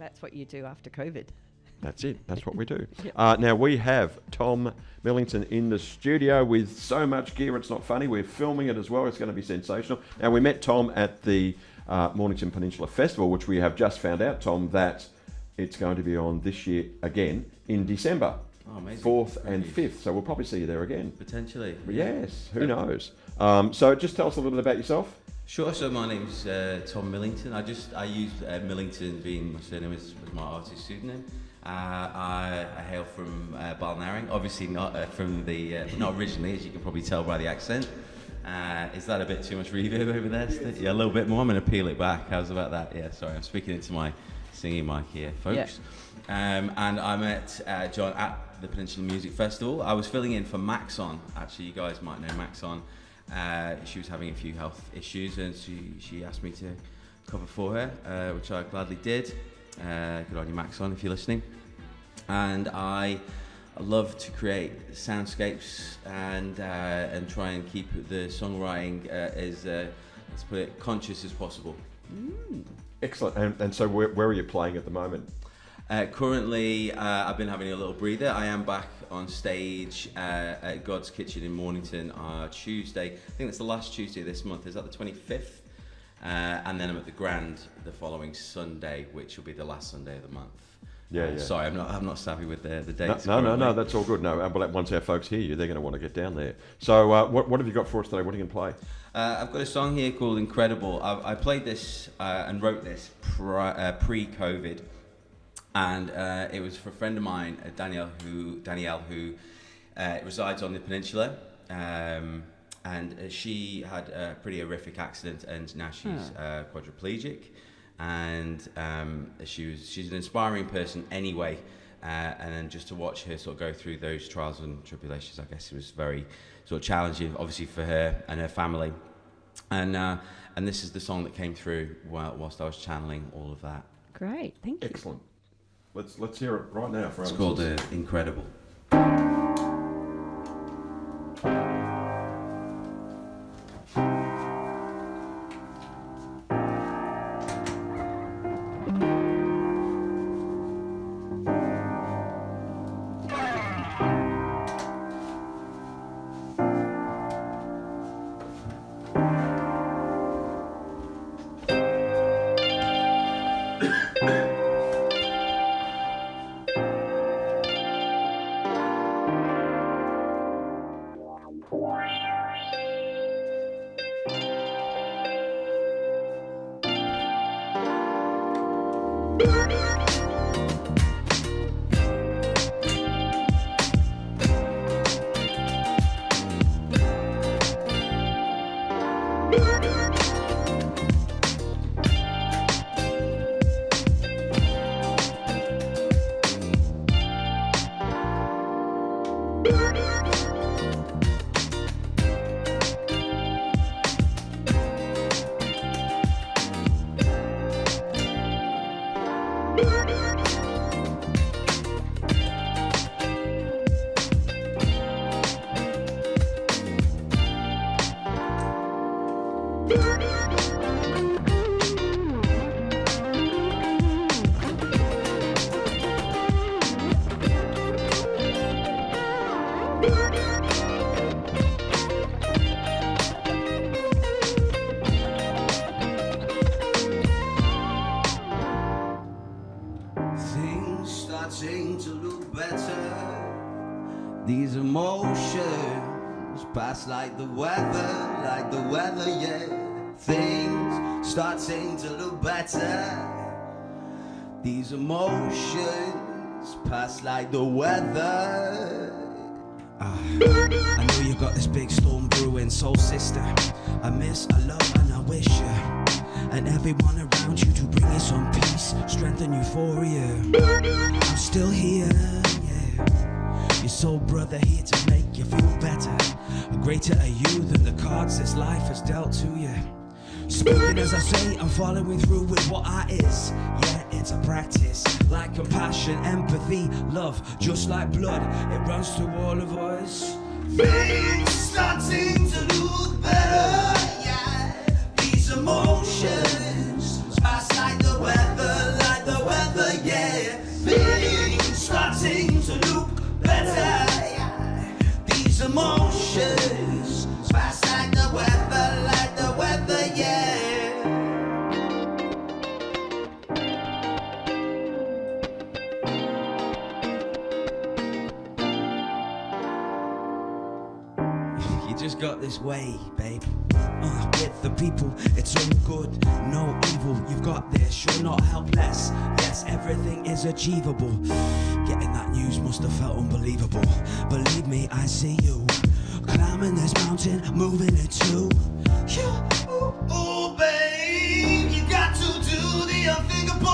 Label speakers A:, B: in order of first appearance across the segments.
A: That's what you do after COVID.
B: That's it. That's what we do.
A: Yep.
B: Now, we have Tom Millington in the studio with so much gear, it's not funny. We're filming it as well. It's going to be sensational. Now, we met Tom at the Mornington Peninsula Festival, which we have just found out, Tom, that it's going to be on this year again in December.
C: Oh, amazing.
B: 4th and 5th. So we'll probably see you there again.
C: Potentially.
B: Yes, who knows? So just tell us a little bit about yourself.
C: Sure. So my name's Tom Millington. I use Millington being my surname as my artist pseudonym. I hail from Balnaring, obviously not from the not originally, as you can probably tell by the accent. Is that a bit too much reverb over there? Yeah, a little bit more. I'm going to peel it back. How's about that? Yeah, sorry, I'm speaking into my singing mic here, folks. Yeah. And I met John at the Peninsula Music Festival. I was filling in for Maxon. Actually, you guys might know Maxon. She was having a few health issues, and she asked me to cover for her, which I gladly did. Good on you, Maxon, if you're listening. And I love to create soundscapes and try and keep the songwriting as let's put it, conscious as possible.
B: Excellent. And so where are you playing at the moment?
C: Currently, I've been having a little breather. I am back on stage at God's Kitchen in Mornington Tuesday. I think that's the last Tuesday of this month. Is that the 25th? And then I'm at the Grand the following Sunday, which will be the last Sunday of the month. Yeah. Sorry, I'm not savvy with the dates.
B: No, that's all good. No, but once our folks hear you, they're going to want to get down there. So what have you got for us today? What are you going to play?
C: I've got a song here called Incredible. I played this and wrote this pre-COVID. And it was for a friend of mine, Danielle, who resides on the peninsula. And she had a pretty horrific accident, and now she's quadriplegic. And she's an inspiring person anyway. And then just to watch her sort of go through those trials and tribulations, I guess it was very sort of challenging, obviously for her and her family. And this is the song that came through whilst I was channeling all of that.
A: Great, thank you.
B: Excellent. Let's hear it right now.
C: It's called Incredible.
D: These emotions pass like the weather, yeah. Things starting to look better. These emotions pass like the weather. I know you got this big storm brewing, soul sister. I miss, I love, and I wish you and everyone around you to bring you some peace, strength and euphoria. I'm still here, yeah. Your soul brother here to make you feel better. Greater are you than the cards this life has dealt to you. Speaking as I say, I'm following through with what I is. Yeah, it's a practice, like compassion, empathy, love, just like blood, it runs through all of us. Things starting to look better, yeah. These emotions pass like the weather, just got this way, babe. With the people, it's all good, no evil. You've got this, you're not helpless. Yes, everything is achievable. Getting that news must have felt unbelievable. Believe me, I see you climbing this mountain, moving it too. Oh, babe, you got to do the unthinkable.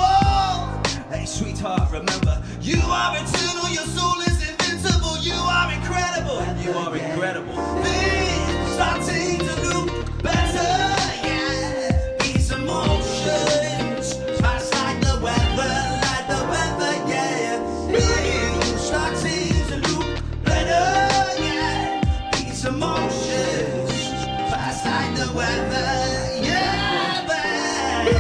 D: Hey, sweetheart, remember, you are eternal, your soul is invincible. You are incredible, and you are incredible. Things starting to look better, yeah. These emotions pass like the weather, yeah. Things starting to look better, yeah. These emotions pass like the weather, yeah, babe.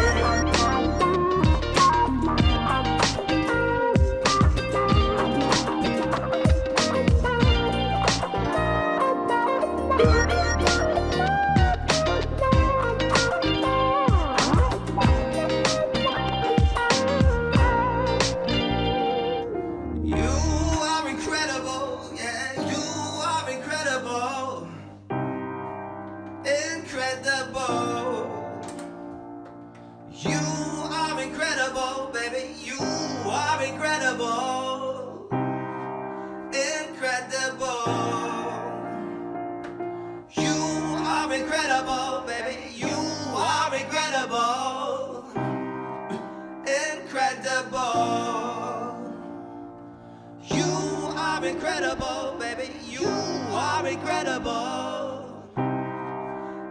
D: Incredible, baby, you are incredible.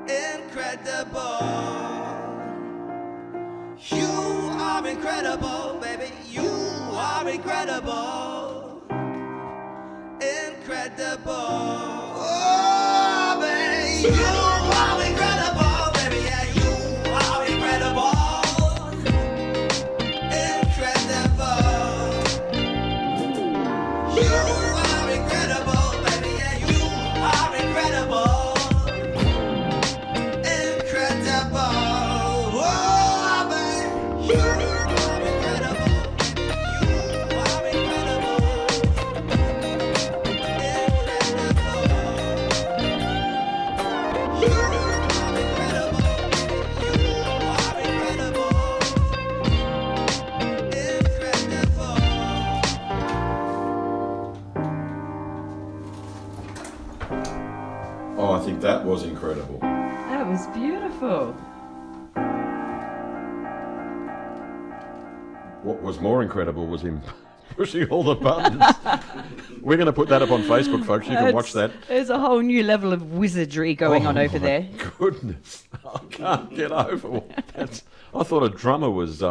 D: Incredible. You are incredible, baby, you are incredible. Incredible. Oh, baby, you are incredible, baby, yeah, you are incredible.
B: Oh, I think that was incredible.
A: That was beautiful.
B: What was more incredible was him pushing all the buttons. We're going to put that up on Facebook, folks. You can watch that.
A: There's a whole new level of wizardry going on over there.
B: Goodness, I can't get over that. I thought a drummer was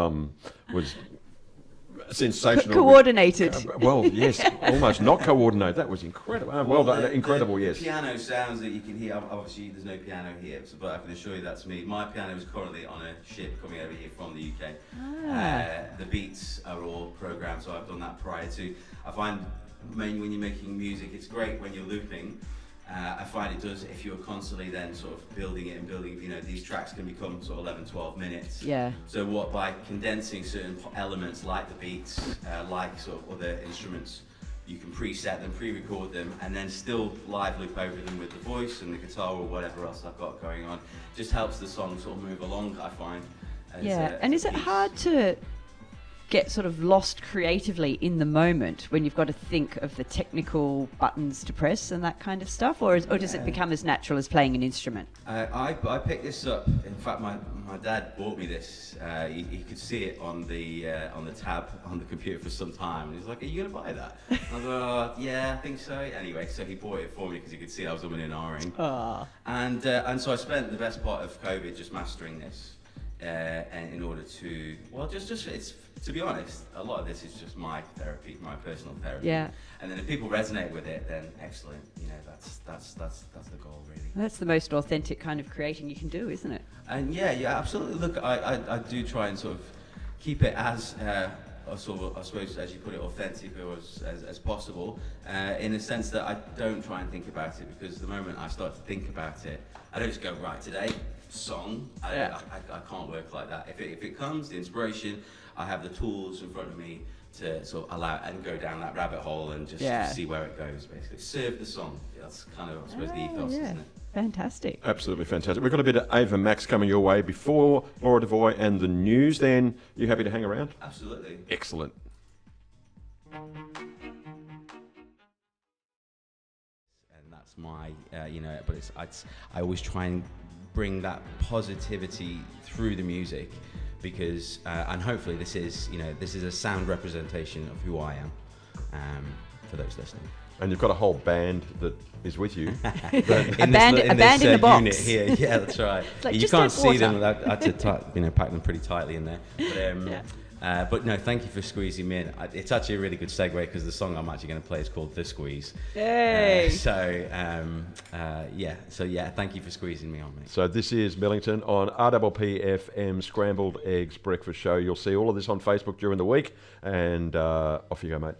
B: sensational.
A: Coordinated.
B: Well, yes, almost not coordinated. That was incredible. Well done, incredible, yes.
C: Piano sounds that you can hear. Obviously, there's no piano here, but I can assure you that's me. My piano is currently on a ship coming over here from the UK. The beats are all programmed, so I've done that prior to. I find mainly when you're making music, it's great when you're looping. I find it does, if you're constantly then sort of building it and building, you know, these tracks can become sort of 11, 12 minutes.
A: Yeah.
C: So what, by condensing certain elements like the beats, like sort of other instruments, you can preset them, pre-record them, and then still live loop over them with the voice and the guitar or whatever else I've got going on. Just helps the song sort of move along, I find.
A: And is it hard to get sort of lost creatively in the moment when you've got to think of the technical buttons to press and that kind of stuff, or does it become as natural as playing an instrument?
C: I picked this up. In fact, my dad bought me this. He could see it on the tab on the computer for some time, and he's like, "Are you gonna buy that?" I was like, "Yeah, I think so." Anyway, so he bought it for me because he could see I was umming and ahhing. And so I spent the best part of COVID just mastering this. And in order to, well, just it's, to be honest, a lot of this is just my therapy, my personal therapy.
A: Yeah.
C: And then if people resonate with it, then excellent. You know, that's the goal, really.
A: That's the most authentic kind of creating you can do, isn't it?
C: And yeah, absolutely. Look, I do try and sort of keep it as sort of, I suppose, as you put it, authentic or as possible, in the sense that I don't try and think about it, because the moment I start to think about it, I don't just go, right, today, song. I can't work like that. If it comes, the inspiration, I have the tools in front of me to sort of allow and go down that rabbit hole and just see where it goes. Basically, serve the song. That's kind of, I suppose, the ethos, isn't it?
A: Fantastic.
B: Absolutely fantastic. We've got a bit of Ava Max coming your way before Laura Devoy and the news. Then, you happy to hang around?
C: Absolutely.
B: Excellent.
C: That's my, but I always try and bring that positivity through the music, because, and hopefully this is a sound representation of who I am, for those listening.
B: And you've got a whole band that is with you.
A: A band in the box.
C: Unit here. Yeah, that's right.
A: Like,
C: you can't see them. I had to pack them pretty tightly in there. But no, thank you for squeezing me in. It's actually a really good segue, because the song I'm actually going to play is called The Squeeze.
A: Yay!
C: Thank you for squeezing me on, mate.
B: So this is Millington on RPP FMs Scrambled Eggs Breakfast Show. You'll see all of this on Facebook during the week, and off you go, mate.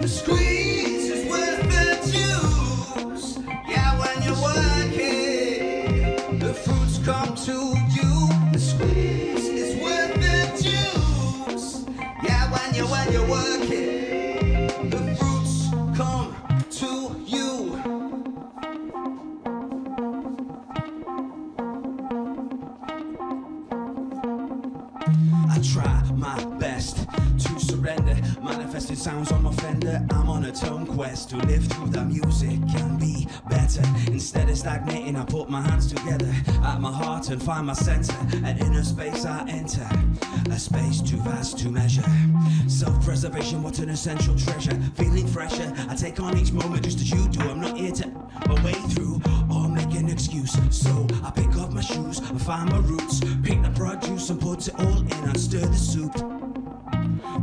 D: The squeeze is worth the juice. Yeah, when you're working, the fruits come to you. The squeeze is worth the juice. Yeah, when you're working, the fruits come to you. I try my best to surrender. Manifested sounds on my fender. I'm on a tone quest to live through the music and be better. Instead of stagnating, I put my hands together at my heart and find my center. An inner space I enter, a space too vast to measure. Self-preservation, what an essential treasure. Feeling fresher, I take on each moment just as you do. I'm not here to my way through or make an excuse. So I pick up my shoes and find my roots. Pick the produce and put it all in and stir the soup.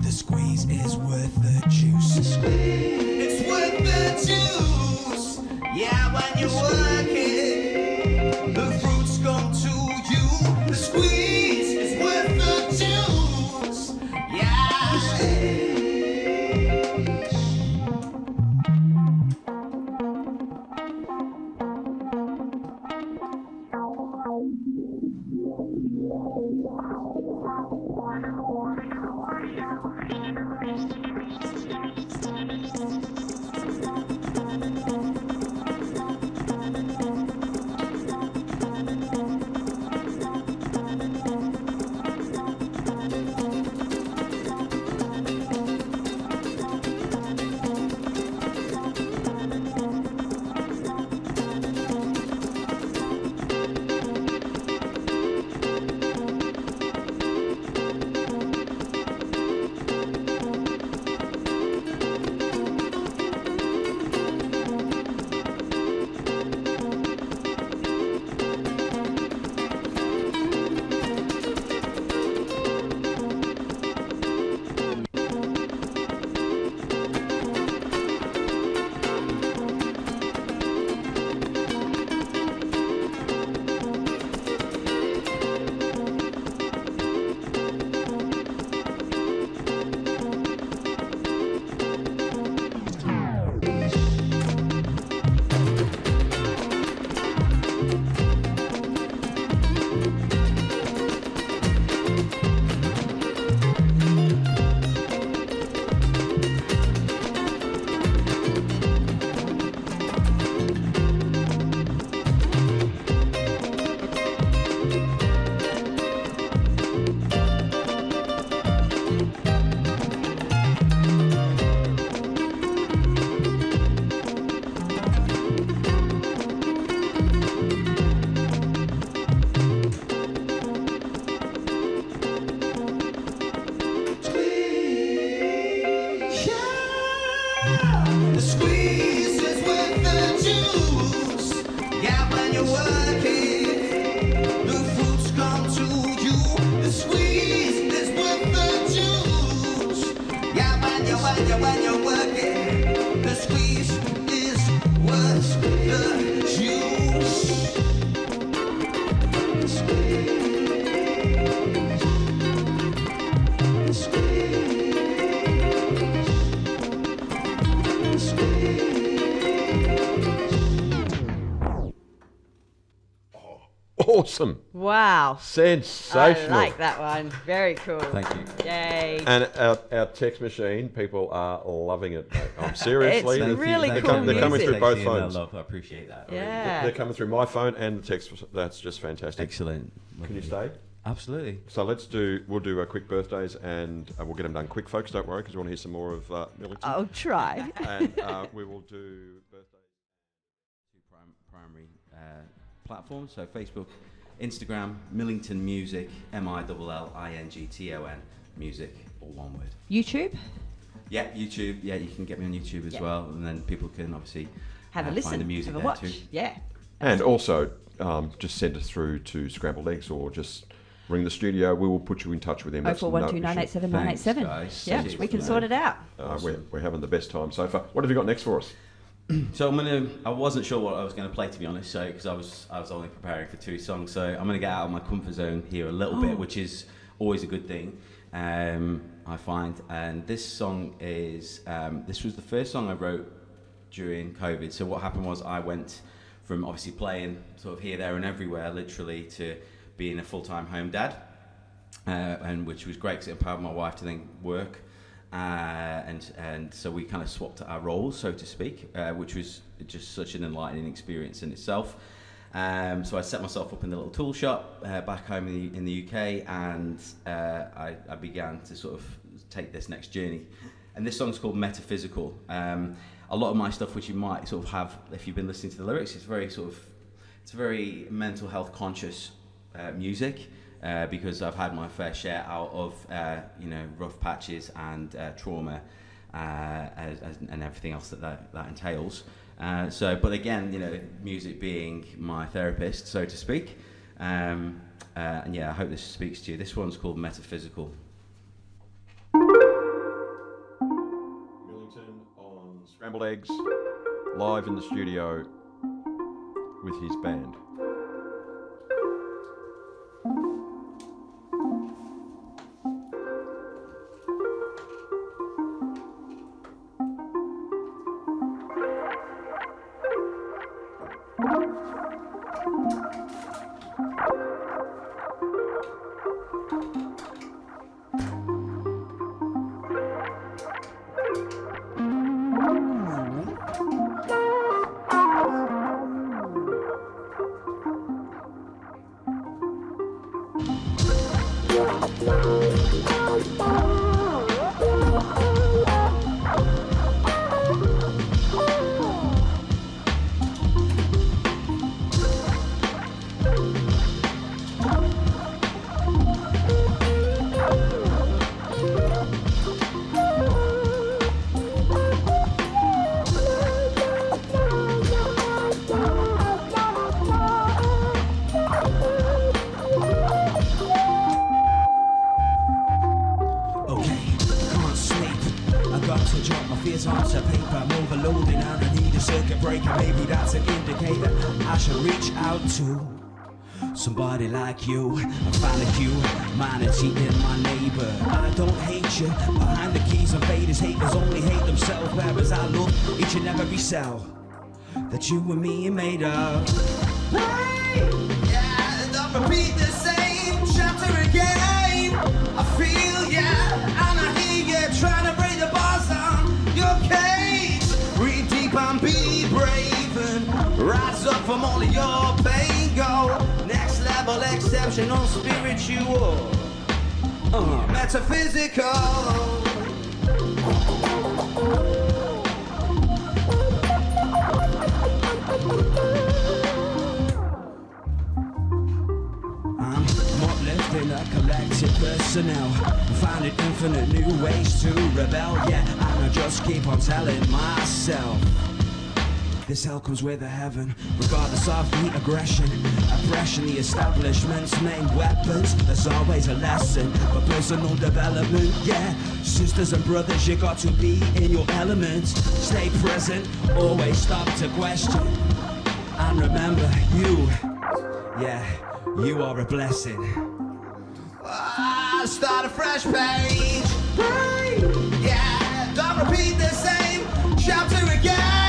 D: The squeeze is worth the juice. It's worth the juice. Yeah, when you're working, the fruits come to you. The squeeze is worth the juice. Yeah. juice. Yeah, when you're working, the fruits come to you. The squeeze is worth the juice. Yeah, when you're working, the squeeze is worth the juice. The squeeze.
B: Awesome.
A: Wow.
B: Sensational.
A: I like that one. Very cool.
C: Thank you.
A: Yay.
B: And our text machine, people are loving it. I'm seriously.
A: It's really
B: they're,
A: cool
B: they're coming through
A: music.
B: both
C: Thank you,
B: phones.
C: I appreciate that.
A: Yeah.
B: They're coming through my phone and the text. That's just fantastic.
C: Excellent.
B: Can you stay?
C: Absolutely.
B: So we'll do a quick birthdays and we'll get them done quick, folks. Don't worry, because we want to hear some more of Millington.
A: I'll try.
B: And we will do birthdays.
C: Two primary platforms, so Facebook, Instagram, Millington Music, MILLINGTON Music, all one word.
A: YouTube?
C: Yeah, YouTube. Yeah, you can get me on YouTube as well, and then people can obviously
A: Have a listen.
C: find the music
A: Have a
C: there
A: watch.
C: too.
A: Yeah.
B: And also, just send us through to Scrambled Eggs or just ring the studio. We will put you in touch with them. That's no
A: 0412 987
C: Thanks,
A: 987.
C: guys.
A: Yeah,
C: Thank
A: we
C: you.
A: can sort it out.
B: We're having the best time so far. What have you got next for us?
C: So I wasn't sure what I was going to play, to be honest, so because I was only preparing for 2 songs, so I'm going to get out of my comfort zone here a little bit, which is always a good thing, I find. And this song is this was the first song I wrote during COVID. So what happened was I went from obviously playing sort of here, there, and everywhere, literally, to being a full-time home dad, and which was great because it empowered my wife to then work. And so we kind of swapped our roles, so to speak, which was just such an enlightening experience in itself. So I set myself up in the little tool shop back home in the UK, and I began to sort of take this next journey. And this song's called Metaphysical. A lot of my stuff, which you might sort of have if you've been listening to the lyrics, it's very mental health conscious music. Because I've had my fair share out of rough patches and trauma and everything else that entails. But again, music being my therapist, so to speak. And yeah, I hope this speaks to you. This one's called Metaphysical.
B: Millington on Scrambled Eggs, live in the studio with his band.
D: Somebody like you, I find a humanity in my neighbor. I don't hate you. Behind the keys and faders, haters only hate themselves. Whereas I love each and every cell that you and me are made of. Hey, yeah, don't repeat the same chapter again. I feel yeah, and I hear you trying to break the bars on your cage. Breathe deep and be brave and rise up from all of your pain. Go next level, exceptional, spiritual, metaphysical. I'm uplifting a collective personnel, finding infinite new ways to rebel. Yeah, and I just keep on telling myself This hell comes with a heaven, regardless of the aggression. Oppression, the establishment's main weapons. There's always a lesson for personal development. Yeah, sisters and brothers, you got to be in your elements. Stay present, always stop to question. And remember, you are a blessing. Start a fresh page. Yeah, don't repeat the same chapter again.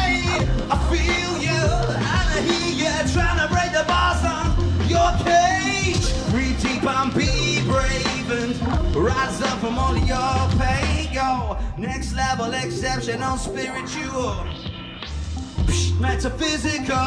D: I feel you and I hear you trying to break the bars on your cage. Breathe deep and be brave and rise up from all of your pain. Yo, next level, exceptional, spiritual, metaphysical.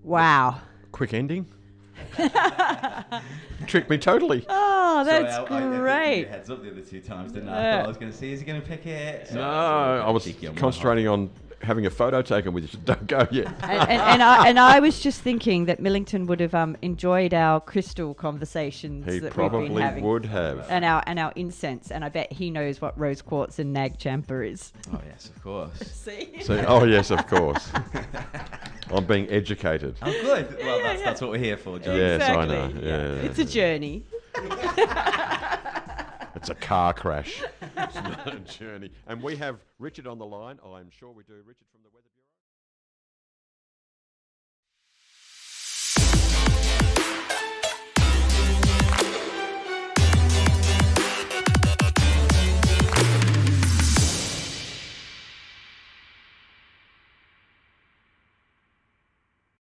A: Wow.
B: Quick ending. Tricked me totally.
A: Oh, that's
C: Sorry, I
A: great.
C: gave you a heads up the other 2 times, didn't I? I thought I was going to see, is he going to pick it? So
B: No, I was
C: cheeky on my
B: concentrating on having a photo taken with you. Don't go yet.
A: and I was just thinking that Millington would have enjoyed our crystal conversations
B: He
A: that we've been
B: probably
A: having.
B: would have.
A: And our incense, and I bet he knows what rose quartz and nag champa is.
C: Oh, yes, of course.
A: See?
B: So, oh, yes, of course. I'm being educated.
C: Oh, good. Well, that's what we're here for, John.
B: Yes, I
A: Exactly.
B: know. Yeah.
A: It's a journey.
B: It's a car crash. It's not a journey. And we have Richard on the line. I'm sure we do. Richard from